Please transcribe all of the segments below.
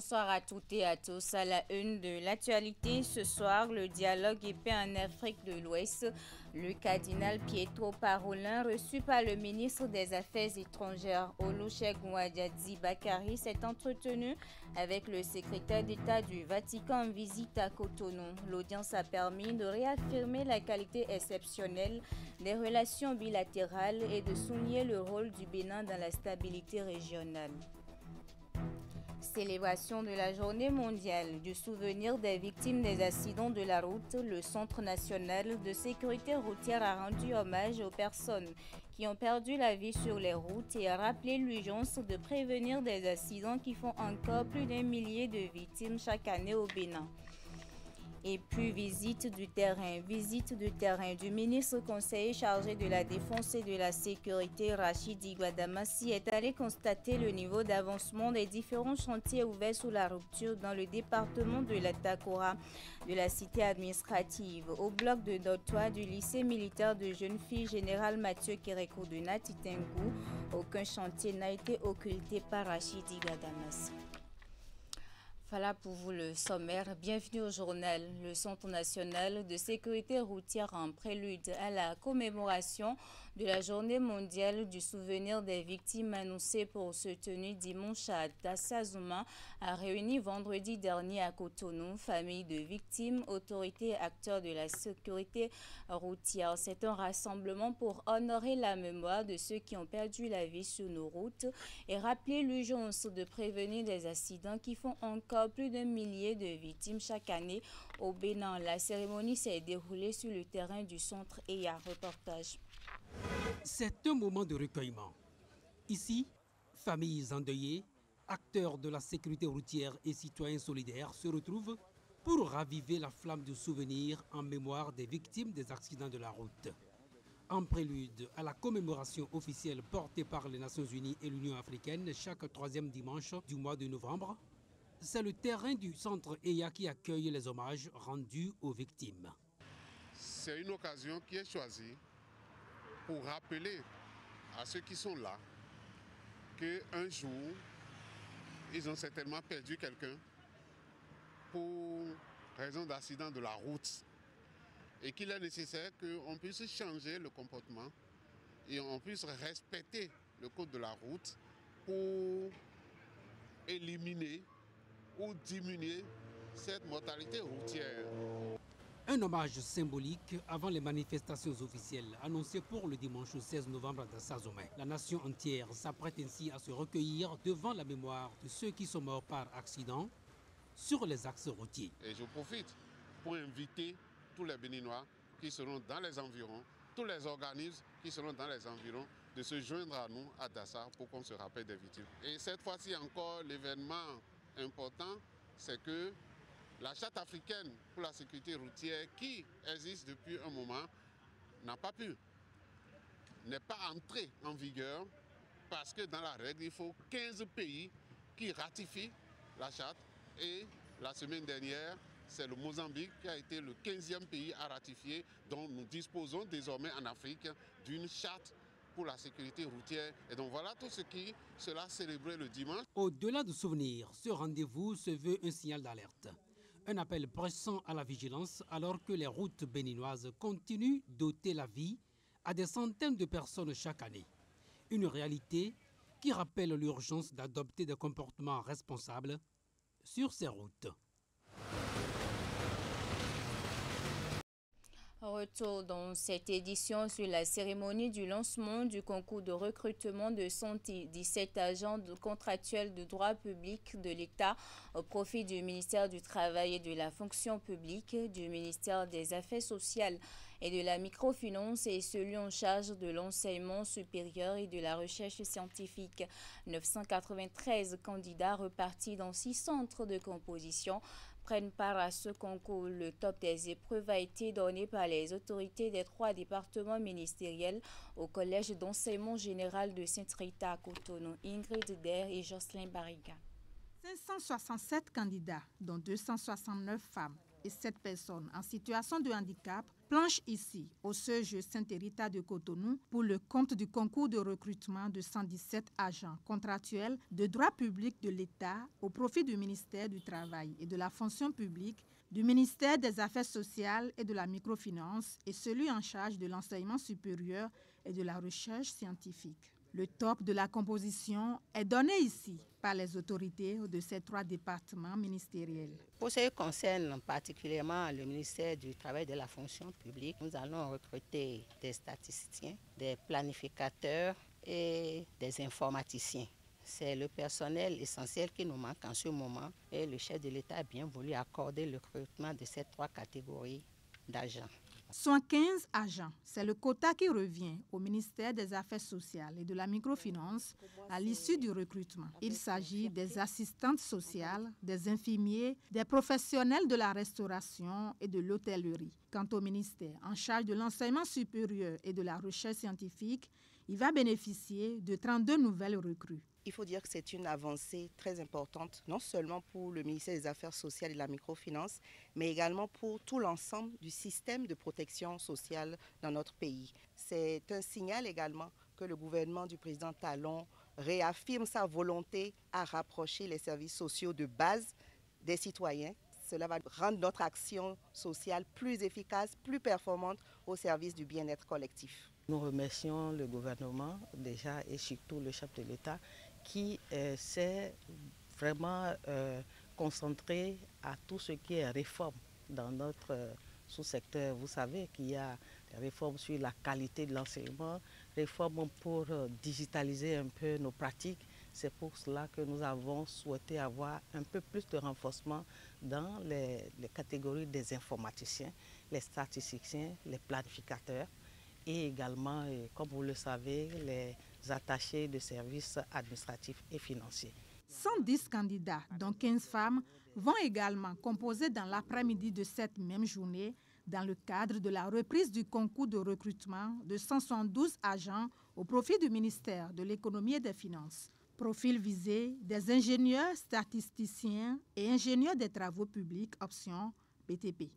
Bonsoir à toutes et à tous. À la une de l'actualité ce soir, le dialogue épais en Afrique de l'Ouest. Le cardinal Pietro Parolin, reçu par le ministre des Affaires étrangères Olusegun Wadjadi Bakari, s'est entretenu avec le secrétaire d'État du Vatican en visite à Cotonou. L'audience a permis de réaffirmer la qualité exceptionnelle des relations bilatérales et de souligner le rôle du Bénin dans la stabilité régionale. Célébration de la journée mondiale du souvenir des victimes des accidents de la route, le Centre national de sécurité routière a rendu hommage aux personnes qui ont perdu la vie sur les routes et a rappelé l'urgence de prévenir des accidents qui font encore plus d'1 millier de victimes chaque année au Bénin. Et puis visite du terrain du ministre conseiller chargé de la défense et de la sécurité Rachidi Guadamassi est allé constater le niveau d'avancement des différents chantiers ouverts sous la rupture dans le département de la Takora, de la cité administrative. Au bloc de dortoir du lycée militaire de jeunes filles Général Mathieu Kérékou de Natitengu, aucun chantier n'a été occulté par Rachidi Guadamassi. Voilà pour vous le sommaire. Bienvenue au journal. Le Centre national de sécurité routière en prélude à la commémoration de la journée mondiale du souvenir des victimes annoncée pour se tenir dimanche à Dassazuma a réuni vendredi dernier à Cotonou, familles de victimes, autorités et acteurs de la sécurité routière. C'est un rassemblement pour honorer la mémoire de ceux qui ont perdu la vie sur nos routes et rappeler l'urgence de prévenir des accidents qui font encore plus d'1 millier de victimes chaque année au Bénin. La cérémonie s'est déroulée sur le terrain du centre EYA. Reportage. C'est un moment de recueillement. Ici, familles endeuillées, acteurs de la sécurité routière et citoyens solidaires se retrouvent pour raviver la flamme du souvenir en mémoire des victimes des accidents de la route. En prélude à la commémoration officielle portée par les Nations Unies et l'Union africaine chaque troisième dimanche du mois de novembre, c'est le terrain du centre EYA qui accueille les hommages rendus aux victimes. C'est une occasion qui est choisie pour rappeler à ceux qui sont là qu'un jour, ils ont certainement perdu quelqu'un pour raison d'accident de la route et qu'il est nécessaire qu'on puisse changer le comportement et on puisse respecter le code de la route pour éliminer ou diminuer cette mortalité routière. Un hommage symbolique avant les manifestations officielles annoncées pour le dimanche 16 novembre à Dassazomé. La nation entière s'apprête ainsi à se recueillir devant la mémoire de ceux qui sont morts par accident sur les axes routiers. Et je profite pour inviter tous les Béninois qui seront dans les environs, tous les organismes qui seront dans les environs, de se joindre à nous à Dassa pour qu'on se rappelle des victimes. Et cette fois-ci encore, l'événement important, c'est que la Charte africaine pour la sécurité routière, qui existe depuis un moment, n'est pas entrée en vigueur parce que dans la règle, il faut 15 pays qui ratifient la Charte. Et la semaine dernière, c'est le Mozambique qui a été le 15e pays à ratifier. Donc nous disposons désormais en Afrique d'une charte pour la sécurité routière. Et donc voilà tout ce qui sera célébré le dimanche. Au-delà du souvenir, ce rendez-vous se veut un signal d'alerte. Un appel pressant à la vigilance alors que les routes béninoises continuent d'ôter la vie à des centaines de personnes chaque année. Une réalité qui rappelle l'urgence d'adopter des comportements responsables sur ces routes. Retour dans cette édition sur la cérémonie du lancement du concours de recrutement de 117 agents contractuels de droit public de l'État au profit du ministère du Travail et de la fonction publique, du ministère des Affaires sociales et de la microfinance et celui en charge de l'enseignement supérieur et de la recherche scientifique. 993 candidats repartis dans 6 centres de composition prennent part à ce concours. Le top des épreuves a été donné par les autorités des 3 départements ministériels au Collège d'enseignement général de Sainte-Rita à Cotonou. Ingrid Der et Jocelyn Barriga. 567 candidats, dont 269 femmes et 7 personnes en situation de handicap, planche ici au siège Saint-Hérita de Cotonou pour le compte du concours de recrutement de 117 agents contractuels de droit public de l'État au profit du ministère du Travail et de la fonction publique, du ministère des Affaires sociales et de la microfinance et celui en charge de l'enseignement supérieur et de la recherche scientifique. Le top de la composition est donné ici par les autorités de ces 3 départements ministériels. Pour ce qui concerne particulièrement le ministère du Travail et de la fonction publique, nous allons recruter des statisticiens, des planificateurs et des informaticiens. C'est le personnel essentiel qui nous manque en ce moment et le chef de l'État a bien voulu accorder le recrutement de ces 3 catégories d'agents. 115 agents, c'est le quota qui revient au ministère des Affaires sociales et de la microfinance à l'issue du recrutement. Il s'agit des assistantes sociales, des infirmiers, des professionnels de la restauration et de l'hôtellerie. Quant au ministère en charge de l'enseignement supérieur et de la recherche scientifique, il va bénéficier de 32 nouvelles recrues. Il faut dire que c'est une avancée très importante, non seulement pour le ministère des Affaires sociales et de la microfinance, mais également pour tout l'ensemble du système de protection sociale dans notre pays. C'est un signal également que le gouvernement du président Talon réaffirme sa volonté à rapprocher les services sociaux de base des citoyens. Cela va rendre notre action sociale plus efficace, plus performante au service du bien-être collectif. Nous remercions le gouvernement déjà et surtout le chef de l'État qui s'est vraiment concentré à tout ce qui est réforme dans notre sous-secteur. Vous savez qu'il y a des réformes sur la qualité de l'enseignement, réformes pour digitaliser un peu nos pratiques. C'est pour cela que nous avons souhaité avoir un peu plus de renforcement dans les catégories des informaticiens, les statisticiens, les planificateurs et également, comme vous le savez, les attachés de services administratifs et financiers. 110 candidats, dont 15 femmes, vont également composer dans l'après-midi de cette même journée dans le cadre de la reprise du concours de recrutement de 172 agents au profit du ministère de l'Économie et des Finances. Profil visé, des ingénieurs statisticiens et ingénieurs des travaux publics, option BTP.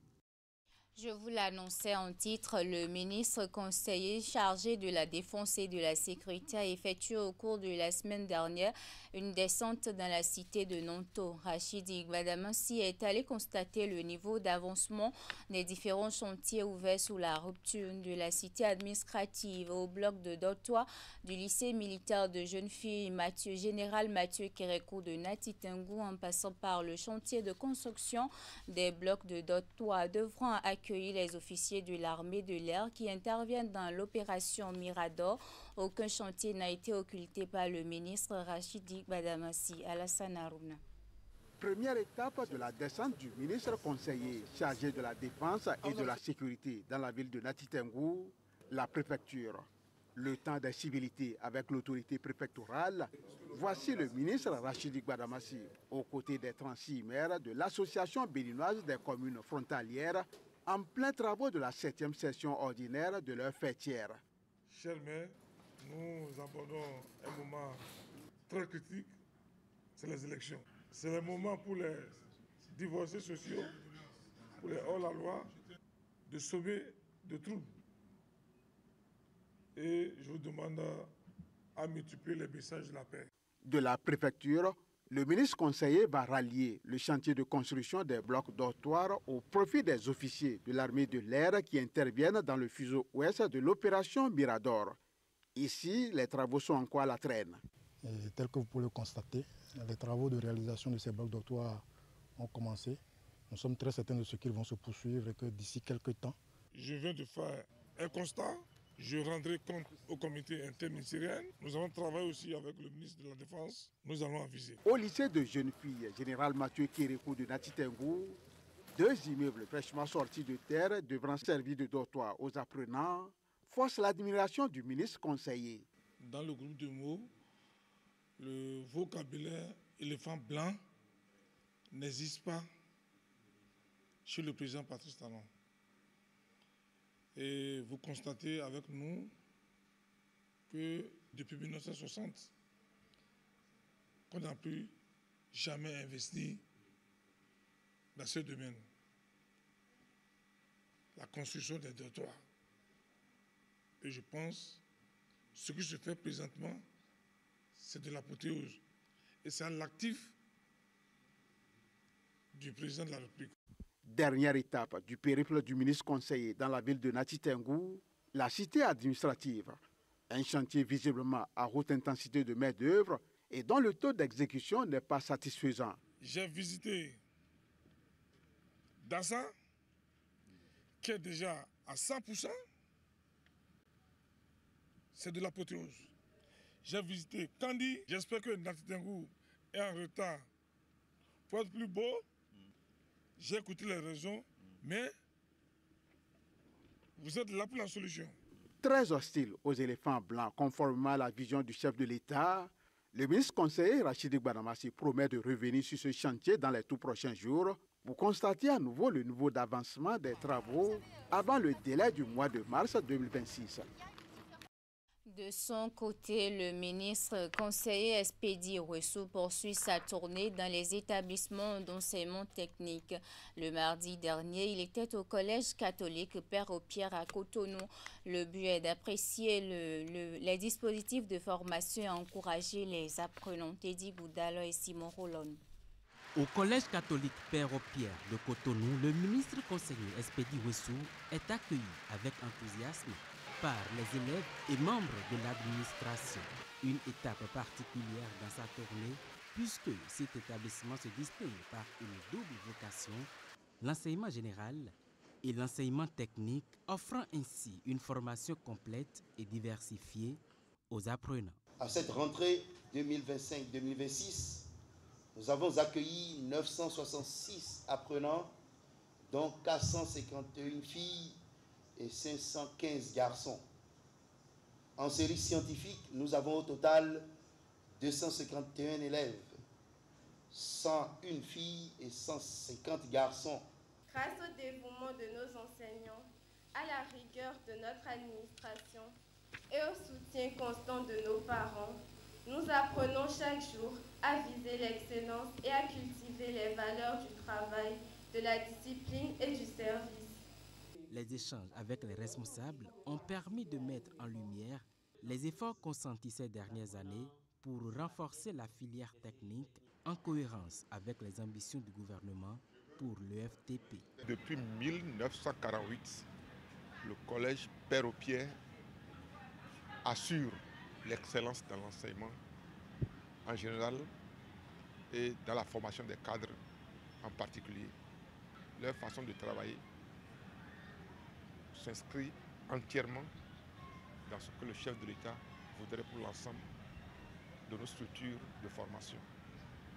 Je vous l'annonçais en titre, le ministre conseiller chargé de la Défense et de la Sécurité a effectué au cours de la semaine dernière une descente dans la cité de Nonto. Rachidi Gbadamassi est allé constater le niveau d'avancement des différents chantiers ouverts sous la rupture de la cité administrative au bloc de Dotwa du lycée militaire de jeunes filles Général Mathieu Kérékou de Natitengou en passant par le chantier de construction des blocs de Dotwa devront accueillir les officiers de l'armée de l'air qui interviennent dans l'opération Mirador. Aucun chantier n'a été occulté par le ministre Rachidi Gbadamassi. Alassane Harouna. Première étape de la descente du ministre conseiller chargé de la défense et de la sécurité dans la ville de Natitengou, la préfecture. Le temps des civilités avec l'autorité préfectorale, voici le ministre Rachidi Gbadamassi aux côtés des 36 maires de l'association béninoise des communes frontalières en plein travaux de la 7e session ordinaire de leur fêtière. Chers maires, nous abordons un moment très critique, c'est les élections. C'est le moment pour les divorcés sociaux, pour les hors-la-loi, de sauver de troubles. Et je vous demande à multiplier les messages de la paix. De la préfecture, le ministre conseiller va rallier le chantier de construction des blocs dortoirs au profit des officiers de l'armée de l'air qui interviennent dans le fuseau ouest de l'opération Mirador. Ici, les travaux sont encore à la traîne. Et tel que vous pouvez le constater, les travaux de réalisation de ces blocs dortoirs ont commencé. Nous sommes très certains de ce qu'ils vont se poursuivre et que d'ici quelques temps. Je viens de faire un constat. Je rendrai compte au comité interministériel. Nous avons travaillé aussi avec le ministre de la Défense. Nous allons aviser. Au lycée de jeunes filles, Général Mathieu Kérékou de Natitengou, 2 immeubles fraîchement sortis de terre devront servir de dortoir aux apprenants, force l'admiration du ministre conseiller. Dans le groupe de mots, le vocabulaire éléphant blanc n'existe pas chez le président Patrice Talon. Et vous constatez avec nous que depuis 1960, qu'on n'a plus jamais investi dans ce domaine. la construction des dortoirs. Et je pense que ce qui se fait présentement, c'est de l'apothéose. Et c'est à l'actif du président de la République. Dernière étape du périple du ministre conseiller dans la ville de Nati Tengou, la cité administrative. Un chantier visiblement à haute intensité de main-d'œuvre et dont le taux d'exécution n'est pas satisfaisant. J'ai visité Dassa, qui est déjà à 100%. C'est de l'apothéose. J'ai visité Kandi. J'espère que Nati Tengou est en retard pour être plus beau. J'ai écouté les raisons, mais vous êtes là pour la solution. Très hostile aux éléphants blancs, conformément à la vision du chef de l'État, le ministre conseiller Rachidi Gbadamassi promet de revenir sur ce chantier dans les tout prochains jours pour constater à nouveau le niveau d'avancement des travaux avant le délai du mois de mars 2026. De son côté, le ministre conseiller Espedi Ouessou poursuit sa tournée dans les établissements d'enseignement technique. Le mardi dernier, il était au collège catholique Père Opierre à Cotonou. Le but est d'apprécier les dispositifs de formation et encourager les apprenants. Teddy Goudalo et Simon Rolon. Au collège catholique Père Opierre de Cotonou, le ministre conseiller Espedi Ouessou est accueilli avec enthousiasme par les élèves et membres de l'administration. Une étape particulière dans sa tournée, puisque cet établissement se distingue par une double vocation, l'enseignement général et l'enseignement technique, offrant ainsi une formation complète et diversifiée aux apprenants. À cette rentrée 2025-2026, nous avons accueilli 966 apprenants, dont 451 filles et 515 garçons. En série scientifique, nous avons au total 251 élèves, 101 filles et 150 garçons. Grâce au dévouement de nos enseignants, à la rigueur de notre administration et au soutien constant de nos parents, nous apprenons chaque jour à viser l'excellence et à cultiver les valeurs du travail, de la discipline et du service. Les échanges avec les responsables ont permis de mettre en lumière les efforts consentis ces dernières années pour renforcer la filière technique en cohérence avec les ambitions du gouvernement pour l'EFTP. Depuis 1948, le collège Père Opierre assure l'excellence dans l'enseignement en général et dans la formation des cadres en particulier. Leur façon de travailler s'inscrit entièrement dans ce que le chef de l'État voudrait pour l'ensemble de nos structures de formation.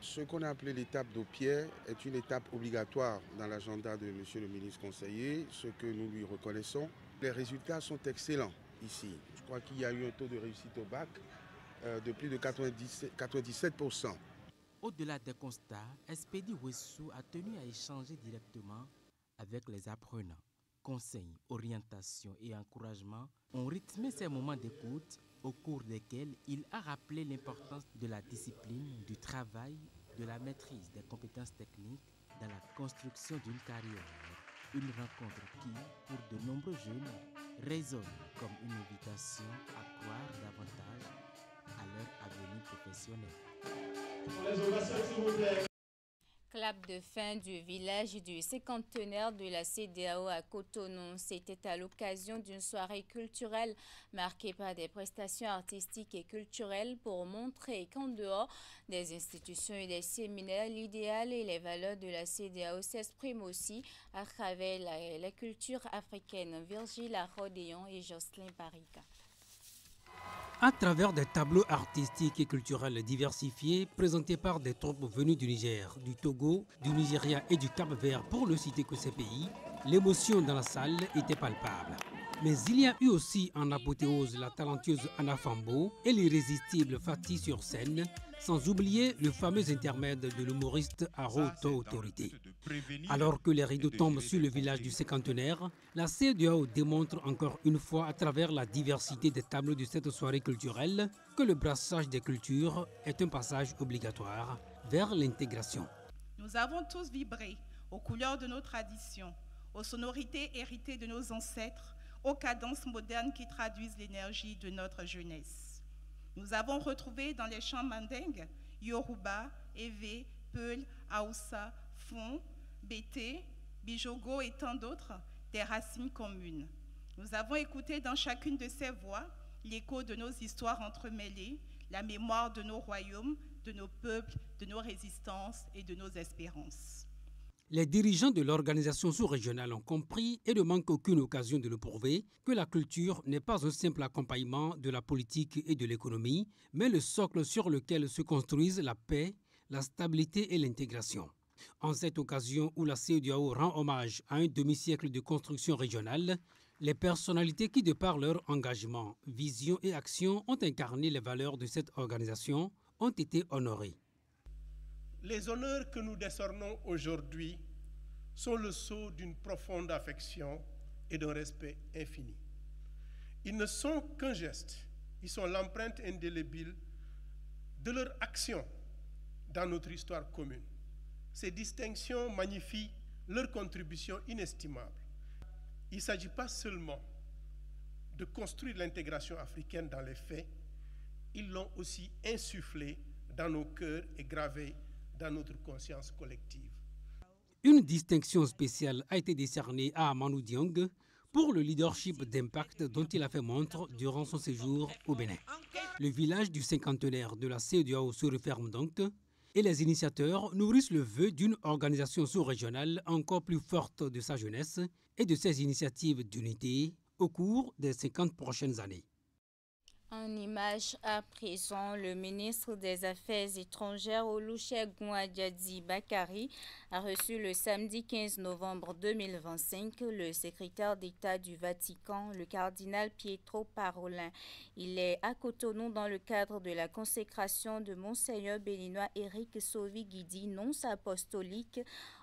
Ce qu'on a appelé l'étape d'Opierre est une étape obligatoire dans l'agenda de M. le ministre conseiller, ce que nous lui reconnaissons. Les résultats sont excellents ici. Je crois qu'il y a eu un taux de réussite au bac de plus de 97%. Au-delà des constats, Espedi Ouessou a tenu à échanger directement avec les apprenants. Conseils, orientation et encouragement ont rythmé ces moments d'écoute au cours desquels il a rappelé l'importance de la discipline, du travail, de la maîtrise des compétences techniques dans la construction d'une carrière. Une rencontre qui, pour de nombreux jeunes, résonne comme une invitation à croire davantage à leur avenir professionnel. Clap de fin du village du cinquantenaire de la CEDEAO à Cotonou. C'était à l'occasion d'une soirée culturelle marquée par des prestations artistiques et culturelles pour montrer qu'en dehors des institutions et des séminaires, l'idéal et les valeurs de la CEDEAO s'expriment aussi à travers la culture africaine. Virgile Arodéon et Jocelyn Barika. À travers des tableaux artistiques et culturels diversifiés présentés par des troupes venues du Niger, du Togo, du Nigeria et du Cap-Vert pour ne citer que ces pays, l'émotion dans la salle était palpable. Mais il y a eu aussi en apothéose la talentueuse Anna Fambo et l'irrésistible Fatih sur scène, sans oublier le fameux intermède de l'humoriste à haute autorité. Alors que les rideaux tombent sur le village du cinquantenaire, la CEDEAO démontre encore une fois à travers la diversité des tableaux de cette soirée culturelle que le brassage des cultures est un passage obligatoire vers l'intégration. Nous avons tous vibré aux couleurs de nos traditions, aux sonorités héritées de nos ancêtres, aux cadences modernes qui traduisent l'énergie de notre jeunesse. Nous avons retrouvé dans les chants mandingues, Yoruba, Ewe, Peul, Aoussa, Fon, Bété, Bijogo et tant d'autres, des racines communes. Nous avons écouté dans chacune de ces voix l'écho de nos histoires entremêlées, la mémoire de nos royaumes, de nos peuples, de nos résistances et de nos espérances. Les dirigeants de l'organisation sous-régionale ont compris et ne manquent aucune occasion de le prouver que la culture n'est pas un simple accompagnement de la politique et de l'économie, mais le socle sur lequel se construisent la paix, la stabilité et l'intégration. En cette occasion où la CEDEAO rend hommage à un demi-siècle de construction régionale, les personnalités qui, de par leur engagement, vision et action, ont incarné les valeurs de cette organisation, ont été honorées. Les honneurs que nous décernons aujourd'hui sont le sceau d'une profonde affection et d'un respect infini. Ils ne sont qu'un geste, ils sont l'empreinte indélébile de leur action dans notre histoire commune. Ces distinctions magnifient leur contribution inestimable. Il ne s'agit pas seulement de construire l'intégration africaine dans les faits, ils l'ont aussi insufflé dans nos cœurs et gravé dans notre conscience collective. Une distinction spéciale a été décernée à Amadou Diong pour le leadership d'impact dont il a fait montre durant son séjour au Bénin. Le village du cinquantenaire de la CEDEAO se referme donc et les initiateurs nourrissent le vœu d'une organisation sous-régionale encore plus forte de sa jeunesse et de ses initiatives d'unité au cours des 50 prochaines années. En image à présent, le ministre des Affaires étrangères Olusegun Ajadi Bakari a reçu le samedi 15 novembre 2025 le secrétaire d'État du Vatican, le cardinal Pietro Parolin. Il est à Cotonou dans le cadre de la consécration de Monseigneur béninois Éric Sovi-Guidi, nonce apostolique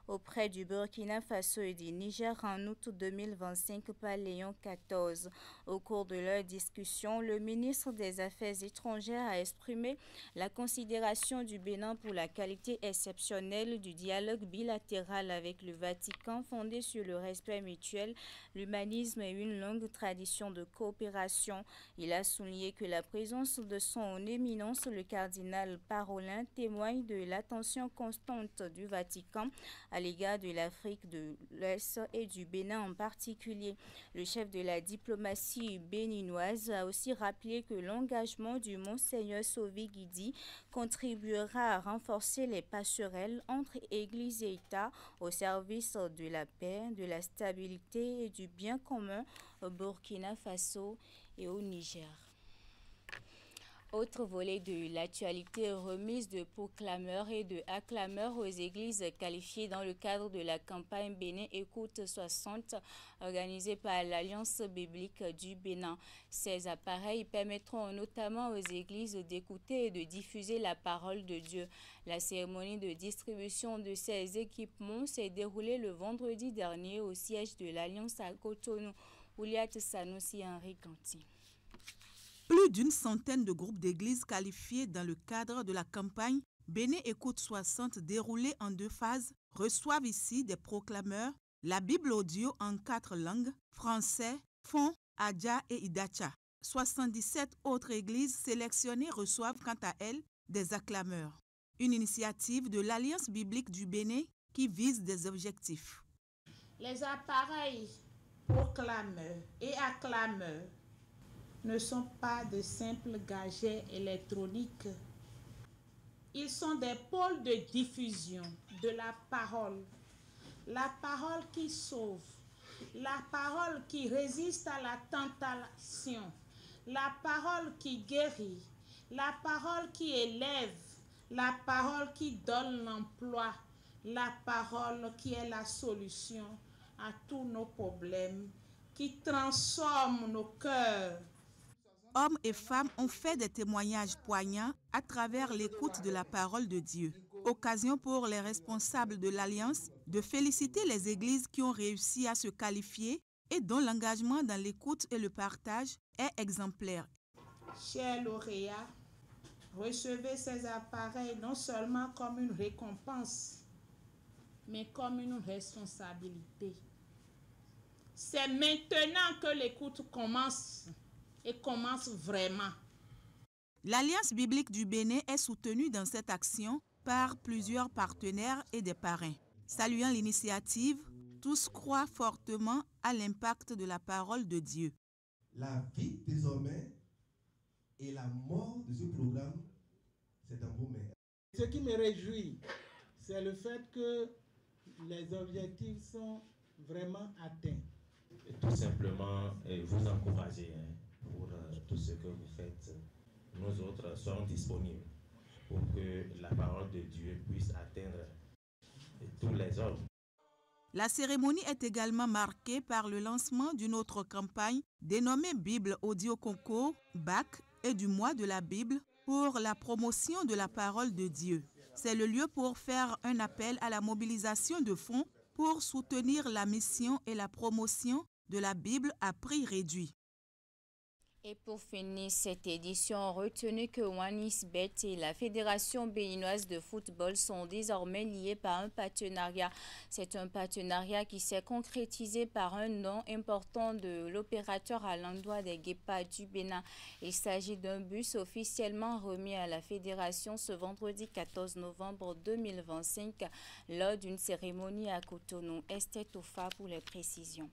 auprès du Burkina Faso et du Niger en août 2025 par Léon XIV. Au cours de leur discussion, le ministre des Affaires étrangères a exprimé la considération du Bénin pour la qualité exceptionnelle du dialogue bilatéral avec le Vatican fondé sur le respect mutuel, l'humanisme et une longue tradition de coopération. Il a souligné que la présence de son éminence, le cardinal Parolin, témoigne de l'attention constante du Vatican à l'égard de l'Afrique de l'Ouest et du Bénin en particulier. Le chef de la diplomatie béninoise a aussi rappelé que l'engagement du Monseigneur Sovi-Guidi contribuera à renforcer les passerelles entre Église et État au service de la paix, de la stabilité et du bien commun au Burkina Faso et au Niger. Autre volet de l'actualité, remise de proclameurs et de acclameurs aux églises qualifiées dans le cadre de la campagne Bénin Écoute 60 organisée par l'Alliance biblique du Bénin. Ces appareils permettront notamment aux églises d'écouter et de diffuser la parole de Dieu. La cérémonie de distribution de ces équipements s'est déroulée le vendredi dernier au siège de l'Alliance à Cotonou. Ouliat Sanoussi, Henri Ganti. Plus d'une centaine de groupes d'églises qualifiés dans le cadre de la campagne Bénin Écoute 60 déroulée en 2 phases reçoivent ici des proclameurs, la Bible audio en 4 langues, français, Fon, Adja et Idacha. 77 autres églises sélectionnées reçoivent quant à elles des acclameurs. Une initiative de l'Alliance biblique du Bénin qui vise des objectifs. Les appareils proclameurs et acclameurs ne sont pas de simples gadgets électroniques. Ils sont des pôles de diffusion de la parole qui sauve, la parole qui résiste à la tentation, la parole qui guérit, la parole qui élève, la parole qui donne l'emploi, la parole qui est la solution à tous nos problèmes, qui transforme nos cœurs. Hommes et femmes ont fait des témoignages poignants à travers l'écoute de la parole de Dieu. Occasion pour les responsables de l'Alliance de féliciter les églises qui ont réussi à se qualifier et dont l'engagement dans l'écoute et le partage est exemplaire. Chers lauréats, recevez ces appareils non seulement comme une récompense, mais comme une responsabilité. C'est maintenant que l'écoute commence et commence vraiment. L'Alliance biblique du Bénin est soutenue dans cette action par plusieurs partenaires et des parrains. Saluant l'initiative, tous croient fortement à l'impact de la parole de Dieu. La vie désormais et la mort de ce programme, c'est dans vos mains. Ce qui me réjouit, c'est le fait que les objectifs sont vraiment atteints. Et tout simplement vous encourager pour tout ce que vous faites. Nous autres serons disponibles pour que la parole de Dieu puisse atteindre tous les hommes. La cérémonie est également marquée par le lancement d'une autre campagne dénommée Bible Audio Concours, BAC, et du mois de la Bible pour la promotion de la parole de Dieu. C'est le lieu pour faire un appel à la mobilisation de fonds pour soutenir la mission et la promotion de la Bible à prix réduit. Et pour finir cette édition, retenez que OneXBet et la Fédération béninoise de football sont désormais liés par un partenariat. C'est un partenariat qui s'est concrétisé par un nom important de l'opérateur à l'endroit des Guépards du Bénin. Il s'agit d'un bus officiellement remis à la Fédération ce vendredi 14 novembre 2025 lors d'une cérémonie à Cotonou. Esther Tofa pour les précisions.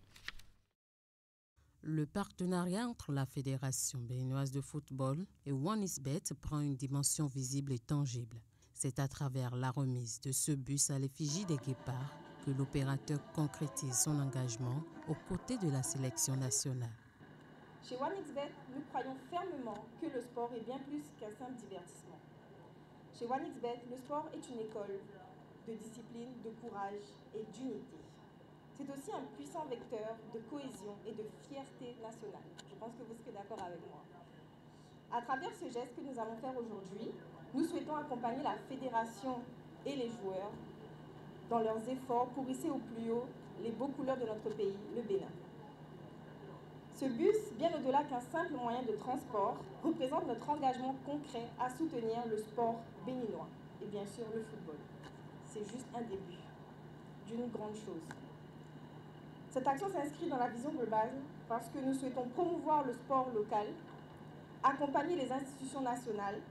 Le partenariat entre la Fédération béninoise de football et OneXBet prend une dimension visible et tangible. C'est à travers la remise de ce bus à l'effigie des Guépards que l'opérateur concrétise son engagement aux côtés de la sélection nationale. Chez OneXBet, nous croyons fermement que le sport est bien plus qu'un simple divertissement. Chez OneXBet, le sport est une école de discipline, de courage et d'unité. C'est aussi un puissant vecteur de cohésion et de fierté nationale. Je pense que vous serez d'accord avec moi. À travers ce geste que nous allons faire aujourd'hui, nous souhaitons accompagner la fédération et les joueurs dans leurs efforts pour hisser au plus haut les beaux couleurs de notre pays, le Bénin. Ce bus, bien au-delà qu'un simple moyen de transport, représente notre engagement concret à soutenir le sport béninois et bien sûr le football. C'est juste un début d'une grande chose. Cette action s'inscrit dans la vision globale parce que nous souhaitons promouvoir le sport local, accompagner les institutions nationales,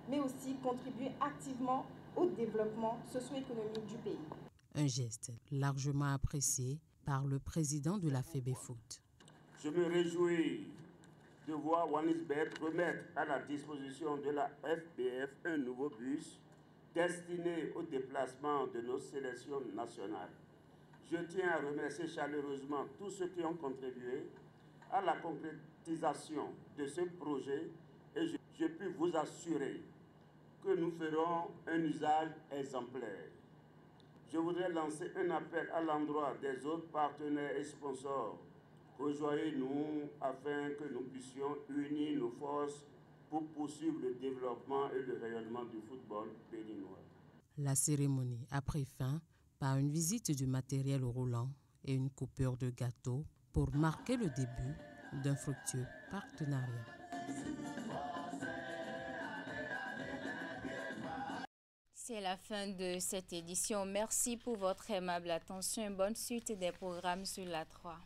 mais aussi contribuer activement au développement socio-économique du pays. Un geste largement apprécié par le président de la FEBEFOOT. Je me réjouis de voir OneXBet remettre à la disposition de la FBF un nouveau bus destiné au déplacement de nos sélections nationales. Je tiens à remercier chaleureusement tous ceux qui ont contribué à la concrétisation de ce projet et je puis vous assurer que nous ferons un usage exemplaire. Je voudrais lancer un appel à l'endroit des autres partenaires et sponsors. Rejoignez-nous afin que nous puissions unir nos forces pour poursuivre le développement et le rayonnement du football béninois. La cérémonie a pris fin par une visite du matériel roulant et une coupure de gâteau pour marquer le début d'un fructueux partenariat. C'est la fin de cette édition. Merci pour votre aimable attention et bonne suite des programmes sur la 3.